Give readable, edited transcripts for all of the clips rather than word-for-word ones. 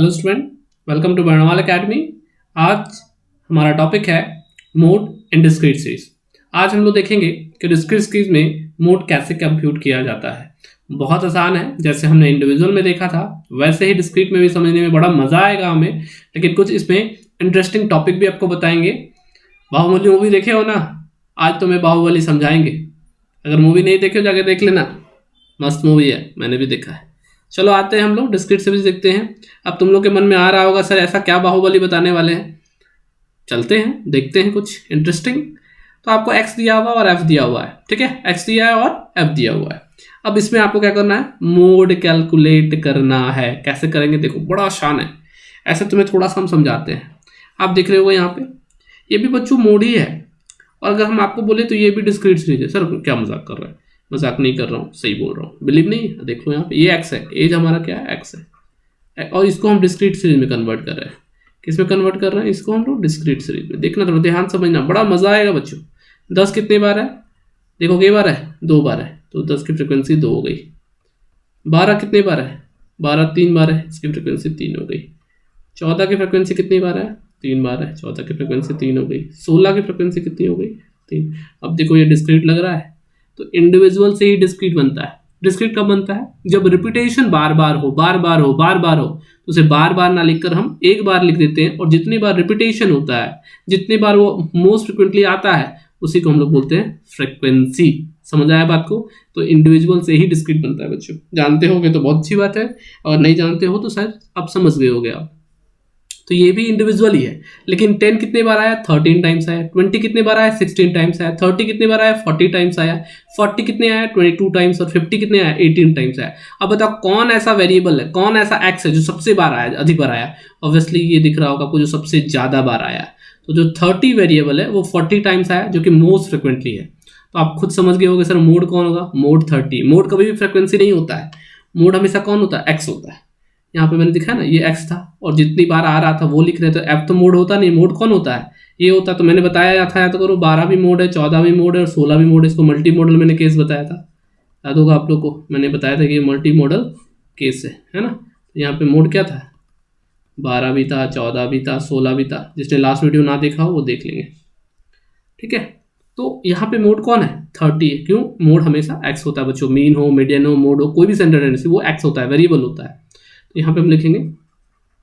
Hello student, welcome to Barnwal academy. आज हमारा topic है मोड इन डिस्क्रीट सीरीज। आज हम लोग देखेंगे कि डिस्क्रीट सीरीज में मोड कैसे कंप्यूट किया जाता है। बहुत आसान है, जैसे हमने इंडिविजुअल में देखा था वैसे ही डिस्क्रीट में भी समझने में बड़ा मजा आएगा हमें। लेकिन कुछ इसमें इंटरेस्टिंग टॉपिक भी आपको बताएंगे। बाहुबली मूवी देखे हो ना, आज तुम्हें बाहुबली समझाएंगे। अगर मूवी नहीं देखे हो जाके देख लेना, मस्त मूवी है, मैंने भी देखा है। चलो आते हैं हम लोग डिस्क्रीट सीरीज देखते हैं। अब तुम लोग के मन में आ रहा होगा सर ऐसा क्या बाहुबली बताने वाले हैं। चलते हैं देखते हैं कुछ इंटरेस्टिंग। तो आपको एक्स दिया हुआ और एफ दिया हुआ है, ठीक है। एक्स दिया है और एफ दिया हुआ है। अब इसमें आपको क्या करना है, मोड कैलकुलेट करना है। कैसे करेंगे देखो, बड़ा आसान है। ऐसे तुम्हें थोड़ा सा हम समझाते हैं। आप देख रहे हो यहाँ पे ये भी बच्चों मोड ही है। और अगर हम आपको बोले तो ये भी डिस्क्रीट सीरीज है। सर क्या मजाक कर रहा है? मजाक नहीं कर रहा हूँ, सही बोल रहा हूँ। बिलीव नहीं? देखो यहाँ पे ये एक्स है, एज हमारा क्या है, एक्स है। और इसको हम डिस्क्रीट सीरीज में कन्वर्ट कर रहे हैं। किस में कन्वर्ट कर रहे हैं इसको हम लोग? डिस्क्रीट सीरीज में। देखना थोड़ा ध्यान समझना, बड़ा मजा आएगा बच्चों। 10 कितने बार है देखो, कई बार है, 2 बार है, तो 10 की फ्रिक्वेंसी 2 हो गई। 12 कितने बार है? 12 3 बार है, इसकी फ्रिक्वेंसी 3 हो गई। 14 की फ्रिक्वेंसी कितनी बार है? 3 बार है, 14 की फ्रिक्वेंसी 3 हो गई। 16 की फ्रिक्वेंसी कितनी हो गई? 3। अब देखो ये डिस्क्रीट लग रहा है, तो इंडिविजुअल से ही डिस्क्रीट बनता है। डिस्क्रीट कब बनता है? जब रिपीटेशन बार बार हो, बार बार हो, बार बार हो। तो उसे बार बार ना लिखकर हम एक बार लिख देते हैं, और जितनी बार रिपीटेशन होता है, जितनी बार वो मोस्ट फ्रिक्वेंटली आता है, उसी को हम लोग बोलते हैं फ्रीक्वेंसी। समझ आया बात को? तो इंडिविजुअल से ही डिस्क्रीट बनता है बच्चों। जानते होगे तो बहुत अच्छी बात है, और नहीं जानते हो तो शायद आप समझ गए होगे आप। तो ये भी इंडिविजुअल ही है। लेकिन 10 कितने बार आया? 13 टाइम्स आया। 20 कितने बार आया? 16 टाइम्स आया। 30 कितने बार आया? 40 टाइम्स आया। 40 कितने आया? 22 टाइम्स। और 50 कितने आया? 18 टाइम्स आया। अब बताओ कौन ऐसा वेरिएबल है, कौन ऐसा एक्स है जो सबसे बार आया, अधिक बार आया? ऑब्वियसली ये दिख रहा होगा आपको, जो सबसे ज्यादा बार आया। तो जो 30 वेरिएबल है वो 40 टाइम्स आया, जो कि मोस्ट फ्रिक्वेंटली है। तो आप खुद समझ गए होगे सर मोड कौन होगा? मोड 30। मोड कभी भी फ्रिक्वेंसी नहीं होता है, मोड हमेशा कौन होता है? एक्स होता है। यहाँ पे मैंने दिखा ना, ये एक्स था और जितनी बार आ रहा था वो लिख रहे थे। एफ तो मोड होता नहीं, मोड कौन होता है? ये होता है। तो मैंने बताया था, या तो करो 12 भी मोड है, 14 भी मोड है और 16 भी मोड है। इसको मल्टी मॉडल मैंने केस बताया था, याद होगा आप लोग को। मैंने बताया था कि ये मल्टी मॉडल केस है ना। यहाँ पे मोड क्या था? 12 भी था, 14 भी था, 16 भी था। जिसने लास्ट वीडियो ना देखा हो वो देख लेंगे, ठीक है। तो यहाँ पे मोड कौन है? 30 है। क्यों? मोड हमेशा एक्स होता है बच्चों। मीन हो, मीडियन हो, मोड हो, कोई भी सेंटर टेंडेंसी, वो एक्स होता है, वेरिएबल होता है। तो यहाँ पे हम लिखेंगे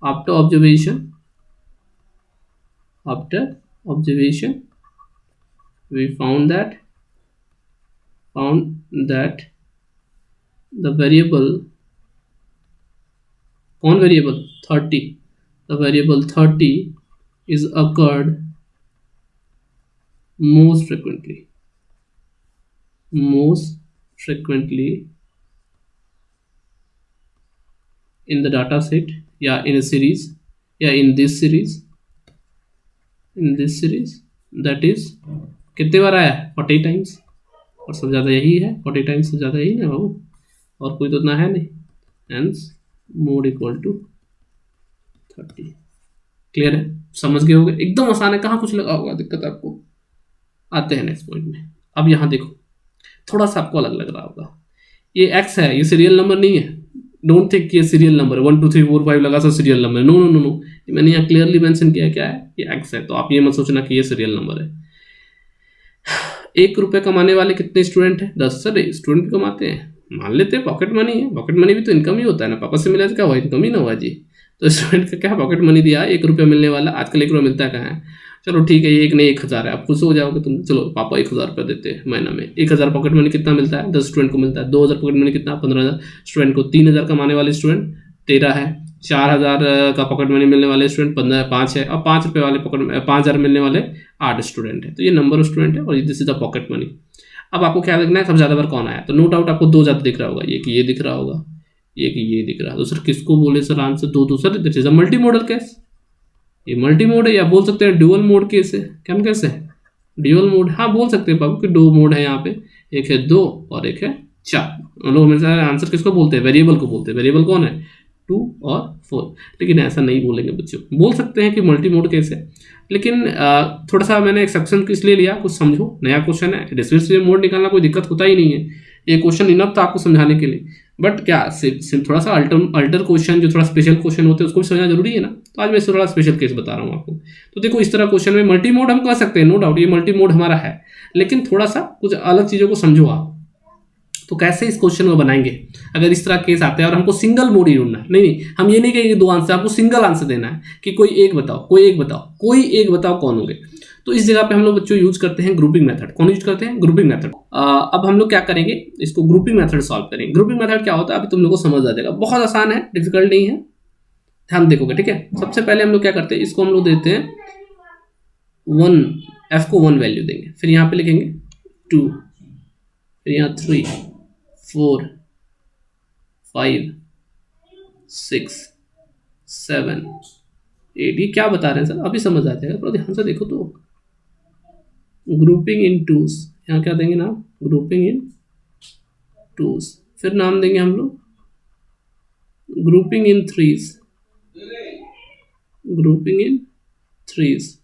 after observation we found that the variable, कौन variable? 30। the variable 30 is occurred most frequently in the data set, या in a series, या in this series that is कितने बार आया? 40 टाइम्स। और सबसे ज़्यादा यही है, 40 टाइम्स से ज़्यादा यही ना बाबू, और कोई तो उतना है नहीं। Hence mode equal to 30। Clear है? समझ गए होगे? एकदम आसान है, कहाँ कुछ लगा होगा दिक्कत आपको। आते हैं नेक्स्ट पॉइंट में। अब यहाँ देखो, थोड़ा सा आपको अलग लग रहा होगा। ये एक्स है, ये सीरियल नंबर नहीं है। डोंट थिंक ये सीरियल नंबर 1 2 3 4 5 लगा सा serial number. No no no no, मैंने यहाँ क्लियरली मेंशन किया क्या है, ये एक्स है। तो आप ये मत सोचना कि ये सीरियल नंबर है। 1 रुपये कमाने वाले कितने स्टूडेंट हैं? 10। सर स्टूडेंट भी कमाते हैं, मान लेते हैं पॉकेट मनी है। पॉकेट मनी भी तो इनकम ही होता है ना, पापा से मिला तो क्या हुआ, इनकम ही ना हुआ जी। तो स्टूडेंट का क्या पॉकेट मनी दिया? 1 रुपया मिलने वाला। आजकल 1 रुपया मिलता है कहाँ है? चलो ठीक है, ये 1 नहीं 1000 है। आप खुश हो जाओगे तुम। चलो पापा 1000 रुपये देते हैं महीना में। 1000 पॉकेट मनी कितना मिलता है? 10 स्टूडेंट को मिलता है। 2000 पॉकेट मनी कितना? 15000 स्टूडेंट को। 3000 कमाने वाले स्टूडेंट 13 है। 4000 का पॉकेट मनी मिलने वाले स्टूडेंट 5 है। और 5 रुपये वाले पॉकेट 5000 मिलने वाले 8 स्टूडेंट है। तो ये नंबर ऑफ स्टूडेंट है, और this is the pocket money. अब आपको क्या देखना है, सबसे ज़्यादा बार कौन आया? तो नो डाउट आपको 2 ज़्यादा दिख रहा होगा, ये कि ये दिख रहा होगा, ये कि ये दिख रहा है। तो सर किसको बोले sir answer? 2 sir this is a multi modal case. ये मल्टी मोड है, या बोल सकते हैं ड्यूअल मोड केस है। क्या कैसे है? ड्यूअल मोड, हाँ बोल सकते हैं बाबू कि 2 मोड है यहाँ पे। एक है 2 और एक है 4। लोग हमेशा आंसर किसको बोलते हैं? वेरिएबल को बोलते हैं। वेरिएबल कौन है? 2 और 4। लेकिन ऐसा नहीं बोलेंगे बच्चों, बोल सकते हैं कि मल्टी मोड केस है। लेकिन थोड़ा सा मैंने एक्सेप्शन किस लिए लिया, कुछ समझो। नया क्वेश्चन है, डिस्क्रीट मोड निकालना कोई दिक्कत होता ही नहीं है। ये क्वेश्चन इनफ था आपको समझाने के लिए। बट क्या थोड़ा सा अल्टर क्वेश्चन, जो थोड़ा स्पेशल क्वेश्चन होते हैं उसको भी समझना जरूरी है ना। तो आज मैं थोड़ा स्पेशल केस बता रहा हूँ आपको। तो देखो इस तरह क्वेश्चन में मल्टी मोड हम कह सकते हैं, नो डाउट ये मल्टी मोड हमारा है, लेकिन थोड़ा सा कुछ अलग चीज़ों को समझो आप। तो कैसे इस क्वेश्चन को बनाएंगे अगर इस तरह केस आता है और हमको सिंगल मोड ही ढूंढना है। नहीं, हम ये नहीं कहेंगे दो आंसर, आपको सिंगल आंसर देना है कि कोई एक बताओ, कोई एक बताओ कौन होंगे। तो इस जगह पे हम लोग बच्चों यूज करते हैं ग्रुपिंग मेथड। कौन यूज करते हैं? Grouping method. अब हम लोग क्या करेंगे, इसको ग्रुपिंग मेथड सॉल्व करेंगे। ग्रुपिंग मेथड क्या होता है अभी तुम लोग को समझ आ जाएगा, बहुत आसान है, डिफिकल्ट नहीं है, ध्यान देखोगे, ठीक है। सबसे पहले हम लोग क्या करते हैं, इसको हम लोग देते हैं 1, f को 1 वैल्यू देंगे, फिर यहाँ पे लिखेंगे 2, फिर यहाँ 3, 4, 5, 6, 7, 8। ये क्या बता रहे हैं सर? अभी समझ आ जाएगा, थोड़ा ध्यान से देखो तो। ग्रुपिंग इन टूज, यहाँ क्या देंगे नाम? ग्रुपिंग इन टूज। फिर नाम देंगे हम लोग ग्रुपिंग इन थ्रीज, ग्रुपिंग इन थ्रीज।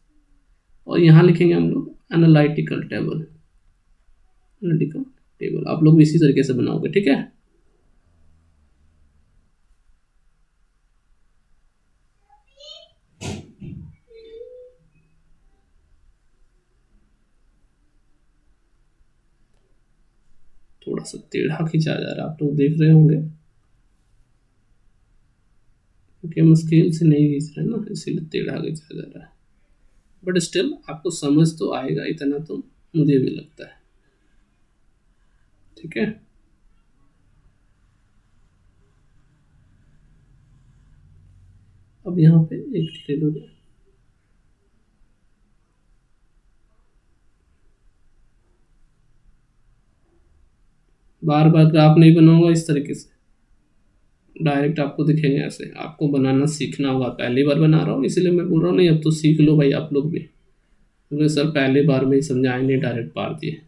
और यहाँ लिखेंगे हम लोग एनालिटिकल टेबल, एनालिटिकल टेबल। आप लोग भी इसी तरीके से बनाओगे, ठीक है। थोड़ा सा टेढ़ा खींचा जा रहा है, आप लोग देख रहे होंगे, क्योंकि हम स्केल से नहीं खींच रहे ना, इसीलिए टेढ़ा खींचा जा रहा है। बट स्टिल आपको समझ तो आएगा, इतना तो मुझे भी लगता है, ठीक है। अब यहाँ पे एक ले लो, बार बार ग्राफ नहीं बनाऊंगा इस तरीके से, डायरेक्ट आपको दिखेंगे ऐसे। आपको बनाना सीखना होगा, पहली बार बना रहा हूँ इसीलिए मैं बोल रहा हूँ, नहीं अब तो सीख लो भाई आप लोग भी, क्योंकि सर पहली बार में ही समझाए नहीं, डायरेक्ट पार दिए।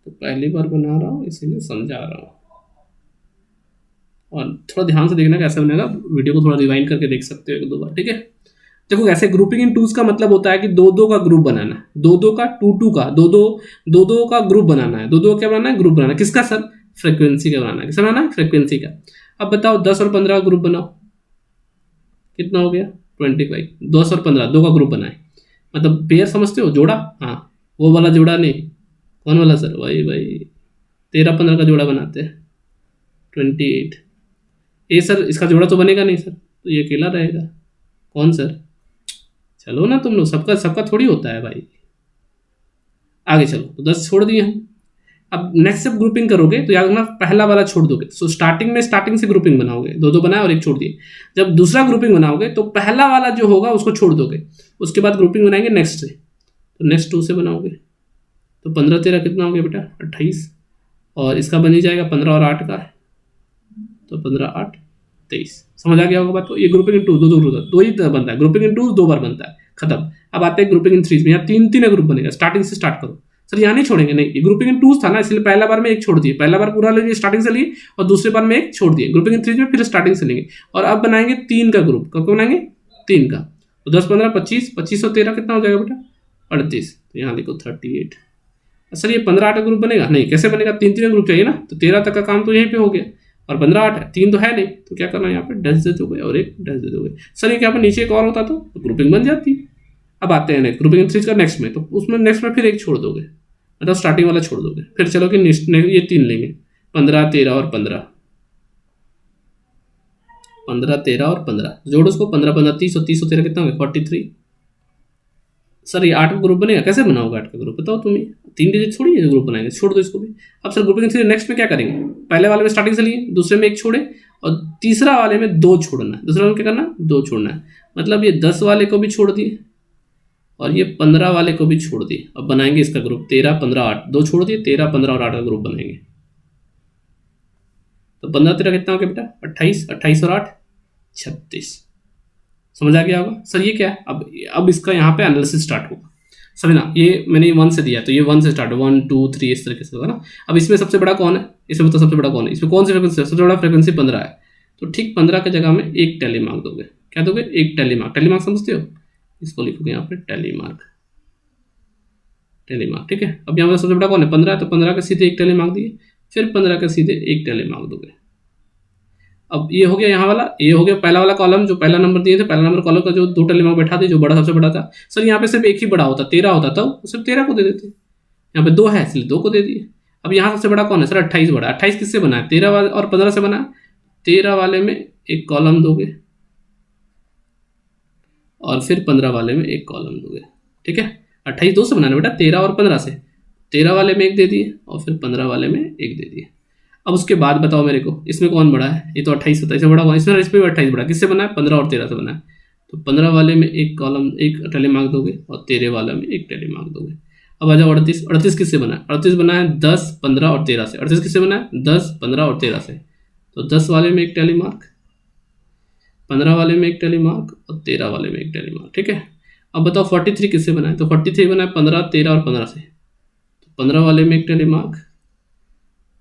तो पहली बार बना रहा हूँ इसीलिए समझा रहा हूँ, और थोड़ा ध्यान से देखना कैसे बनेगा। वीडियो को थोड़ा रिवाइंड करके देख सकते हो 1-2 बार, ठीक है। देखो ऐसे ग्रुपिंग इन टूज का मतलब होता है कि 2-2 का ग्रुप बनाना है, 2-2 का, 2-2 का, 2-2 का ग्रुप बनाना है। 2-2 क्या बनाना है? ग्रुप बनाना है। किसका सर? फ्रीक्वेंसी का बनाना है। किसका बनाना है? फ्रीक्वेंसी का। अब बताओ 10 और 15 का ग्रुप बनाओ, कितना हो गया? 25। 10 और 15 2 का ग्रुप बनाए, मतलब पेयर समझते हो, जोड़ा। हाँ, वो वाला जोड़ा नहीं, कौन वाला सर? वही 13-15 का जोड़ा बनाते हैं, 28। ये सर इसका जोड़ा तो बनेगा नहीं सर, तो ये अकेला रहेगा। कौन सर? चलो ना तुम लोग, सबका थोड़ी होता है भाई। आगे चलो, तो 10 छोड़ दिए हम। अब नेक्स्ट जब ग्रुपिंग करोगे तो याद रखना पहला वाला छोड़ दोगे। सो स्टार्टिंग से ग्रुपिंग बनाओगे, 2-2 बनाए और एक छोड़ दिए। जब दूसरा ग्रुपिंग बनाओगे तो पहला वाला जो होगा उसको छोड़ दोगे, उसके बाद ग्रुपिंग बनाएंगे नेक्स्ट से, तो नेक्स्ट 2 से बनाओगे। तो 15-13 कितना हो गया बेटा? 28। और इसका बन ही जाएगा 15 और 8 का, तो 15-8 23। समझ आ गया होगा बात। तो ये ग्रुपिंग इन टू दो ही बनता है, ग्रुपिंग इन टू 2 बार बनता है, खत्म। अब आते हैं ग्रुपिंग इन थ्रीज में, यहाँ 3 ग्रुप बनेगा। स्टार्टिंग से स्टार्ट करो सर, यहाँ नहीं छोड़ेंगे, नहीं, ये ग्रुपिंग इन टूज था ना, इसलिए पहला बार में एक छोड़ दिए, पहला बार पूरा लेंगे स्टार्टिंग से लिए, और दूसरे बार में एक छोड़ दिए। ग्रुपिंग इन थ्रीज में फिर स्टार्टिंग से लेंगे, और अब बनाएंगे 3 का ग्रुप। कब बनाएंगे? 3 का। तो 10, 15, 25, 25 और 13 कितना हो जाएगा बेटा? 38। तो यहाँ देखो 38। सर ये 15-8 का ग्रुप बनेगा? नहीं, कैसे बनेगा? 3 ग्रुप चाहिए ना, तो 13 तक का काम तो यहीं पे हो गया, और 15-8 है, 3 तो है नहीं, तो क्या करना है, यहाँ पे डैश दे दोगे और एक डैश दे दोगे। सर ये क्या पे नीचे एक और होता तो ग्रुपिंग बन जाती। अब आते हैं नेक्स्ट ग्रुपिंग थ्रीज का नेक्स्ट में, तो उसमें नेक्स्ट में फिर एक छोड़ दोगे, मतलब स्टार्टिंग वाला छोड़ दोगे। फिर चलो कि ये 3 लेंगे, 15, 13 और 15, 15, 13 और 15 जोड़ो उसको, 15, 15, 30 और 30 और 13 कितना हो गया? 43। सर ये 8 का ग्रुप बनेगा? कैसे बनाओगे 8 का ग्रुप बताओ तुम ही, 3 डिजिट छोड़िए जो ग्रुप बनाएंगे, छोड़ दो इसको भी। अब सर ग्रुपिंग थ्री नेक्स्ट में क्या करेंगे? पहले वाले में स्टार्टिंग से लिए, दूसरे में एक छोड़े, और तीसरा वाले में 2 छोड़ना है। दूसरे में क्या करना है? 2 छोड़ना है। मतलब ये 10 वाले को भी छोड़ दिए और ये 15 वाले को भी छोड़ दिए। अब बनाएंगे इसका ग्रुप 13, 15, 8, 2 छोड़ दिए, 13, 15 और 8 का ग्रुप बनाएंगे। तो 15, 13 कितना हो गया बेटा? 28, 28 और 8 36। समझ आ गया होगा सर ये क्या है? अब इसका यहाँ पे एनालिसिस स्टार्ट होगा, समझना। ये मैंने 1 से दिया, तो ये 1 से स्टार्ट हो, 1, 2, 3 इस तरीके से होगा ना। अब इसमें सबसे बड़ा कौन है? इसमें तो सबसे बड़ा कौन है? इसमें कौन सी फ्रिक्वेंसी है? सबसे बड़ा फ्रिक्वेंसी 15 है, तो ठीक 15 की जगह में एक टैली मार्क दोगे। क्या दोगे? एक टैली मार्क। टैली मार्क समझते हो? इसको लिखोगे यहाँ पे टैली मार्क, टैली मार्क, ठीक है। अब यहाँ पे सबसे बड़ा कौन है? 15 है, तो 15 का सीधे एक टैली मार्क दिए। फिर 15 का सीधे एक टेली मार्क दोगे। अब ये हो गया यहाँ वाला, ये हो गया पहला वाला कॉलम जो पहला नंबर दिए थे, पहला नंबर कॉलम का जो 2 टेली मार्क बैठा थे, जो बड़ा सबसे बड़ा था। सर यहाँ पे सिर्फ एक ही बड़ा होता, 13 होता, तो सिर्फ 13 को दे देते। यहाँ पे 2 है इसलिए 2 को दे दिए। अब यहाँ सबसे बड़ा कौन है सर? 28 बड़ा। 28 किससे बना है? 13 वाले और 15 से बना है। 13 वाले में एक कॉलम दोगे और फिर 15 वाले में एक कॉलम दोगे, ठीक है। 28 2 से बनाना बेटा, 13 और 15 से। 13 वाले में एक दे दिए और फिर 15 वाले में एक दे दिए। अब उसके बाद बताओ मेरे को इसमें कौन बड़ा है? ये तो 28 होता है, इसमें बड़ा कौन? इसमें भी 28 बड़ा। किससे बना है? 15 और 13 से बना है। तो 15 वाले में एक कॉलम एक टेली मार्क दोगे और 13 वाले में एक टेली मार्क दोगे। अब आ जाओ 38। 38 किससे बना है? 38 बना है 10 15 और 13 से। 38 किससे बना है? 10 15 और 13 से। तो 10 वाले में एक टेली मार्क, 15 वाले में एक टेली मार्क और 13 वाले में एक टेली मार्क, ठीक है। अब बताओ 43 किससे बना है? तो 43 बना है 15 13 और 15 से। तो 15 वाले में एक टेली मार्क,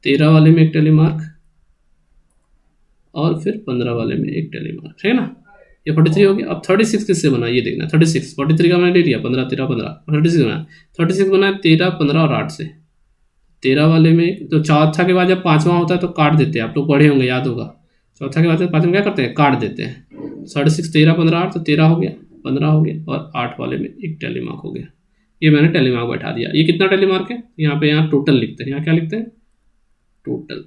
13 वाले में एक टेली मार्क और फिर 15 वाले में एक टेली मार्क, ठीक है ना। ये 43 हो गया। अब 36 किससे बना ये देखना। 36 43 का मैंने ले लिया, 15 13 15। 36 बना, 36 बना है 13 15 और 8 से। 13 वाले में तो चौथा के बाद जब पांचवा होता है तो काट देते हैं, आप लोग पढ़े होंगे, याद होगा। चौथा के बाद पांचवा क्या करते हैं? काट देते हैं। 36 13 15 8, तो 13 हो गया, 15 हो गया और 8 वाले में एक टेली मार्क हो गया। ये मैंने टेली मार्क बैठा दिया। ये कितना टेली मार्क है? यहाँ पे यहाँ टोटल लिखते हैं। यहाँ क्या लिखते हैं? टोटल।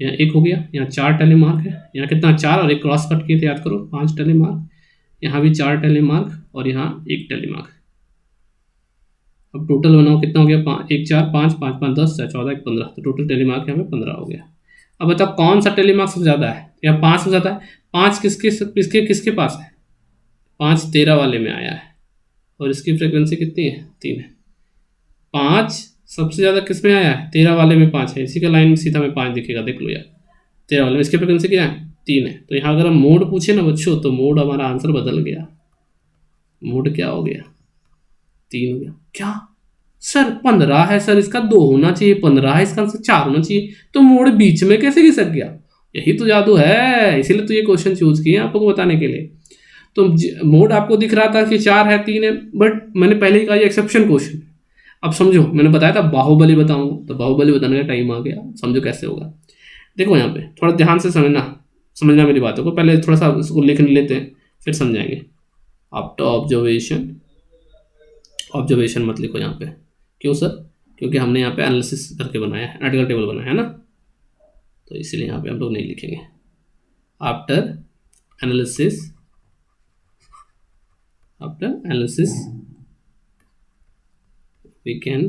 यहाँ 1 हो गया, यहाँ 4 टेली मार्क है। यहाँ कितना? 4 और एक क्रॉस कट किए थे, याद करो, 5 टेली मार्क। यहाँ भी 4 टेली मार्क और यहाँ 1 टेली मार्क। अब टोटल बनाओ कितना हो गया? 1 4 5 5 5 10 14 1 15। तो टोटल टेली मार्क यहाँ पे 15 हो गया। अब बताओ कौन सा टेली मार्क सबसे ज़्यादा है? या 5 सबसे ज़्यादा है? 5 किसके किसके किसके पास है? 5 13 वाले में आया है और इसकी फ्रिक्वेंसी कितनी है? 3 है। 5 सबसे ज़्यादा किस में आया है? 13 वाले में 5 है। इसी का लाइन सीधा में 5 दिखेगा, देख लो यार। 13 वाले में इसकी फ्रिक्वेंसी क्या है? 3 है। तो यहाँ अगर हम मोड पूछे ना बच्चों, तो मोड हमारा आंसर बदल गया। मोड क्या हो गया? 3 हो गया। क्या सर 15 है सर, इसका 2 होना चाहिए, 15 है इसका आंसर 4 होना चाहिए, तो मोड बीच में कैसे घिसक गया? यही तो जादू है, इसीलिए तो ये क्वेश्चन चूज किए आपको बताने के लिए। तो मोड आपको दिख रहा था कि 4 है 3 है, बट मैंने पहले ही कहा ये एक्सेप्शन क्वेश्चन। अब समझो, मैंने बताया था बाहुबली बताऊंगा, तो बाहुबली बताने का टाइम आ गया। समझो कैसे होगा। देखो यहाँ पे थोड़ा ध्यान से समझना मेरी बातों को। पहले थोड़ा सा इसको लिख लेते हैं, फिर समझाएंगे। आफ्टर ऑब्जर्वेशन मत लिखो यहाँ पे। क्यों सर? क्योंकि हमने यहाँ पे एनालिसिस करके बनाया है, आर्टिकल टेबल बनाया है ना, तो इसीलिए यहाँ पे हम लोग नहीं लिखेंगे। After analysis we can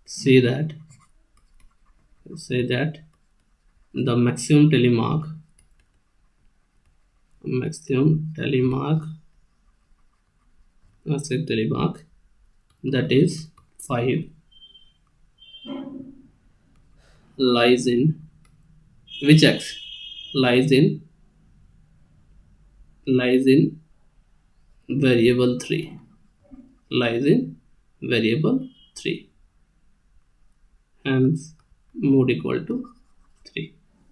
say that the maximum telemark that is 5 lies in which x? lies in variable 3, hence mode equal to 3।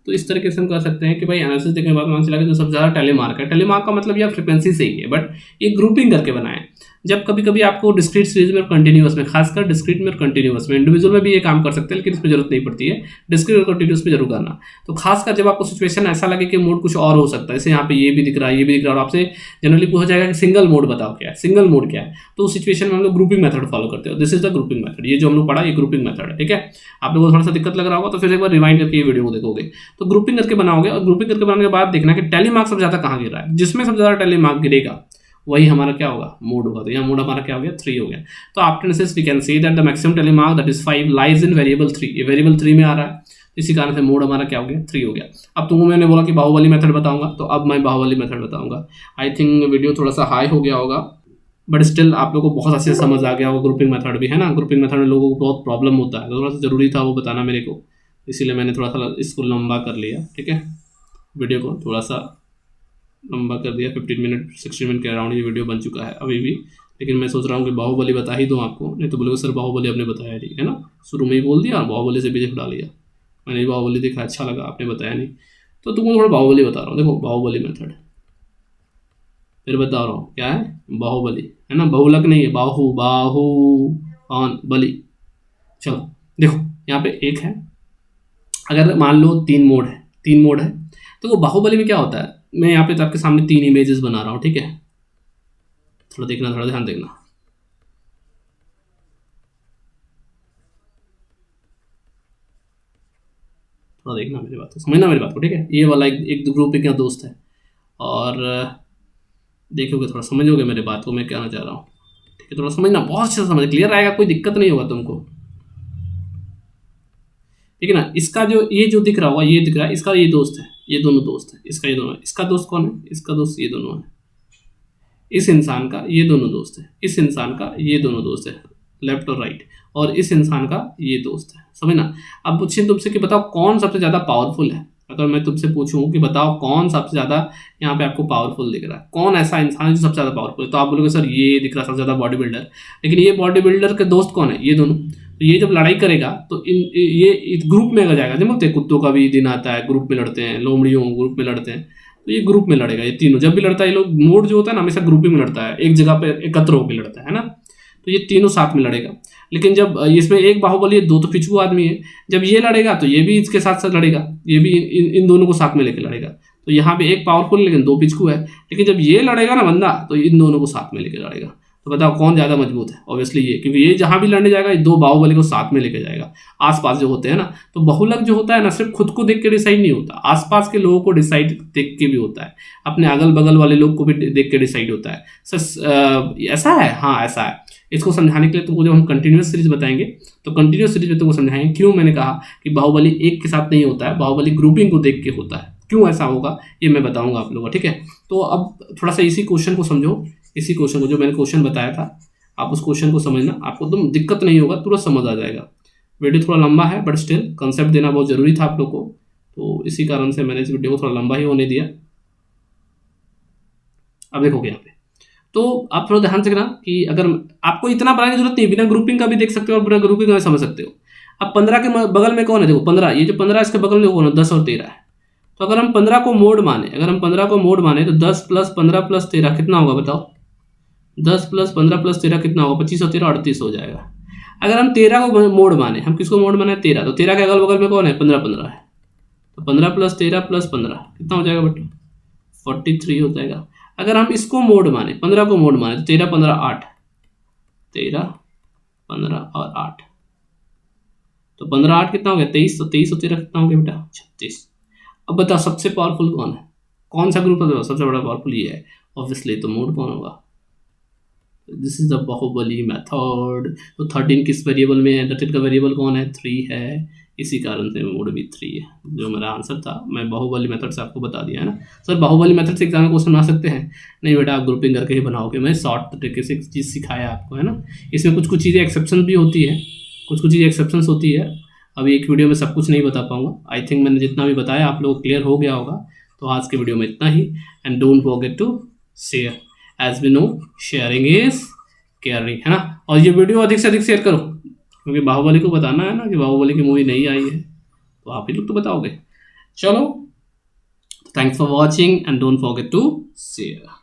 तो इस तरीके से हम कह सकते हैं कि भाई एनालिसिस देखने के बाद मान चला कि जो सबसे ज़्यादा टेली मार्क है। टेली मार्क का मतलब यह फ्रिक्वेंसी से ही है, बट ये ग्रुपिंग करके बनाए। जब कभी कभी आपको डिस्क्रीट सीरीज में और कंटिन्यूअस में, खासकर डिस्क्रीट में और कंटिन्यूअस में, इंडिविजुअल में भी ये काम कर सकते हैं, लेकिन इस पर जरूरत नहीं पड़ती है। डिस्क्रीट और कंटिन्यूअस पे जरूर करना। तो खासकर जब आपको सिचुएशन ऐसा लगे कि मोड कुछ और हो सकता है, जैसे यहाँ पे ये भी दिख रहा है, ये भी दिख रहा है, और आपसे जनरली पूछा जाएगा कि सिंगल मोड बताओ क्या है, सिंगल मोड क्या है, तो उस सिचुएशन में हम लोग ग्रुपिंग मेथड फॉलो करते हो। This is the grouping method. ये जो हम लोग पढ़ा ये ग्रुपिंग मेथड है, ठीक है। आप लोगों को थोड़ा सा दिक्कत लग रहा होगा तो फिर एक बार रिवाइंड करके ये वीडियो को देखोगे। तो ग्रुपिंग करके बनाओगे, और ग्रुपिंग करके बनाने के बाद देखना कि टेली मार्क सबसे ज्यादा कहाँ गिर रहा है। जिसमें सबसे ज्यादा टेली मार्क गिरेगा वही हमारा क्या होगा? मोड होगा। तो यहाँ मोड हमारा क्या हो गया? 3 हो गया। तो after analysis we can say that the maximum tally mark that is 5 lies in variable 3। ये वेरिएबल 3 में आ रहा है, इसी कारण से मोड हमारा क्या हो गया? 3 हो गया। अब तुमको मैंने बोला कि बाहुबली मेथड बताऊंगा, तो अब मैं बाहुबली मेथड बताऊंगा। आई थिंक वीडियो थोड़ा सा हाई हो गया होगा, बट स्टिल आप लोगों को बहुत अच्छे से समझ आ गया होगा। ग्रुपिंग मेथड भी है ना, ग्रुपिंग मेथड में लोगों को बहुत प्रॉब्लम होता है, तो थोड़ा सा जरूरी था वो बताना मेरे को, इसीलिए मैंने थोड़ा सा इसको लंबा कर लिया, ठीक है। वीडियो को थोड़ा सा लंबा कर दिया, 15 मिनट 16 मिनट के अराउंड ये वीडियो बन चुका है अभी भी। लेकिन मैं सोच रहा हूँ कि बाहुबली बता ही दूँ आपको, नहीं तो बोलोगे सर बाहुबली आपने बताया नहीं, है ना। शुरू में ही बोल दिया, बाहुबली से बीच उड़ा लिया। मैंने बाहुबली देखा, अच्छा लगा, आपने बताया नहीं, तो तुमको थोड़ा बाहुबली बता रहा हूँ। देखो बाहुबली मेथड फिर बता रहा हूँ क्या है, बाहुबली है ना, बहुलक नहीं है, बाहु बाहु बली। चलो देखो यहाँ पे 1 है, अगर मान लो 3 मोड है तो वो बाहुबली में क्या होता है, मैं यहाँ पे तो आपके सामने 3 इमेजेस बना रहा हूँ, ठीक है, थोड़ा देखना, थोड़ा ध्यान देखना। थोड़ा देखना मेरी बात को, समझना मेरी बात को, ठीक है। ये वाला एक ग्रुप एक दोस्त है, और देखोगे थोड़ा समझोगे मेरी बात को मैं कहना चाह रहा हूँ, ठीक है। थोड़ा समझना, बहुत अच्छे से समझ, क्लियर आएगा, कोई दिक्कत नहीं होगा तुमको, ठीक है ना। इसका जो ये जो दिख रहा होगा, ये दिख रहा है, इसका ये दोस्त है, ये दोनों दोस्त है, इसका ये दोनों है। इसका दोस्त कौन है? इसका दोस्त ये दोनों है। इस इंसान का ये दोनों दोस्त है, इस इंसान का ये दोनों दोस्त है, लेफ्ट और राइट, और इस इंसान का ये दोस्त है, समझना। अब पूछे तुमसे कि बताओ कौन सबसे ज़्यादा पावरफुल है। अगर मैं तुमसे पूछूं कि बताओ कौन सबसे ज़्यादा यहाँ पे आपको पावरफुल दिख रहा है, कौन ऐसा इंसान है जो सबसे ज़्यादा पावरफुल है, तो आप बोलोगे सर ये दिख रहा है सबसे ज़्यादा बॉडी बिल्डर। लेकिन ये बॉडी बिल्डर के दोस्त कौन है? ये दोनों। तो ये जब लड़ाई करेगा तो ये ग्रुप में अगर जाएगा, जब बोलते हैं कुत्तों का भी दिन आता है, ग्रुप में लड़ते हैं, लोमड़ियों ग्रुप में लड़ते हैं, तो ये ग्रुप में लड़ेगा। ये तीनों जब भी लड़ता है, ये लोग मोड जो होता है ना, हमेशा ग्रुपिंग में लड़ता है, एक जगह पे एकत्र होकर लड़ता है ना। तो ये तीनों साथ में लड़ेगा। लेकिन जब इसमें एक बाहुबली है, 2 तो पिछुआ आदमी है, जब ये लड़ेगा तो ये भी इसके साथ साथ लड़ेगा, ये भी इन दोनों को साथ में लेके लड़ेगा। तो यहाँ पे एक पावरफुल लेकिन 2 पिछुआ है। लेकिन जब ये लड़ेगा ना बंदा, तो इन दोनों को साथ में लेके लड़ेगा। तो बताओ कौन ज़्यादा मजबूत है? ऑब्वियसली ये, क्योंकि ये जहाँ भी लड़ने जाएगा, ये 2 बाहुबली को साथ में लेके जाएगा। आसपास जो होते हैं ना, तो बहुलक जो होता है ना, सिर्फ खुद को देख के डिसाइड नहीं होता, आसपास के लोगों को डिसाइड देख के भी होता है, अपने अगल बगल वाले लोग को भी देख के डिसाइड होता है। सर ऐसा है? हाँ ऐसा है। इसको समझाने के लिए तुमको जब हम कंटिन्यूस सीरीज बताएंगे, तो कंटिन्यूस सीरीज में तुमको समझाएंगे क्यों मैंने कहा कि बाहुबली एक के साथ नहीं होता है, बाहुबली ग्रुपिंग को देख के होता है। क्यों ऐसा होगा ये मैं बताऊंगा आप लोगों को, ठीक है। तो अब थोड़ा सा इसी क्वेश्चन को समझो, इसी क्वेश्चन को जो मैंने क्वेश्चन बताया था, आप उस क्वेश्चन को समझना, आपको तुम दिक्कत नहीं होगा, तुरंत समझ आ जाएगा। वीडियो थोड़ा लंबा है, बट स्टिल कंसेप्ट देना बहुत जरूरी था आप लोग को, तो इसी कारण से मैंने इस वीडियो को थोड़ा लंबा ही होने दिया। अब देखोगे यहाँ पे, तो आप थोड़ा ध्यान से रखना कि अगर आपको इतना बनाने की जरूरत नहीं, बिना ग्रुपिंग का भी देख सकते हो और बिना ग्रुपिंग का भी समझ सकते हो। अब 15 के बगल में कौन है? देखो 15, ये जो 15 इसके बगल में कौन है? 10 और 13 है। तो अगर हम 15 को मोड माने, तो 10 + 15 + 13 कितना होगा बताओ? 10 + 15 + 13 कितना होगा? 25 और 13 38 हो जाएगा। अगर हम 13 को मोड माने, हम किसको मोड माने? 13, तो 13 के अगल बगल में कौन है? 15 है। तो 15 + 13 + 15 कितना हो जाएगा बेटा? 43 हो जाएगा। अगर हम इसको मोड माने, 15 को मोड माने, तो 13 15 8, 13 15 और 8, तो 15 8 कितना हो गया? 23। तो 23 और 13 कितना हो गया बेटा? 36। अब बताओ सबसे पावरफुल कौन है? कौन सा ग्रुप है सबसे बड़ा पावरफुल? ये है ऑब्वियसली। तो मोड कौन होगा? This is the Baahubali method. तो 13 किस वेरिएबल में है? 13 का वेरिएबल कौन है? 3 है, इसी कारण से मोड भी 3 है। जो मेरा आंसर था, मैं बाहुबली मेथड से आपको बता दिया है ना। सर बाहुबली मेथड से एग्जाम में क्वेश्चन बना सकते हैं? नहीं बेटा, आप ग्रुपिंग करके ही बनाओगे। मैं शॉर्ट तरीके से एक चीज़ सिखाया आपको, है ना। इसमें कुछ कुछ चीज़ें एक्सेप्शन भी होती है, कुछ कुछ चीज़ें एक्सेप्शंस होती है। अभी एक वीडियो में सब कुछ नहीं बता पाऊंगा। आई थिंक मैंने जितना भी बताया आप लोगों को क्लियर हो गया होगा। तो आज के वीडियो में इतना ही, and don't forget to share, as we know sharing is caring, है ना। और ये वीडियो अधिक से अधिक शेयर करो, क्योंकि बाहुबली को बताना है ना कि बाहुबली की मूवी नहीं आई है, तो आप ही लोग तो बताओगे। चलो, thanks for watching and don't forget to share.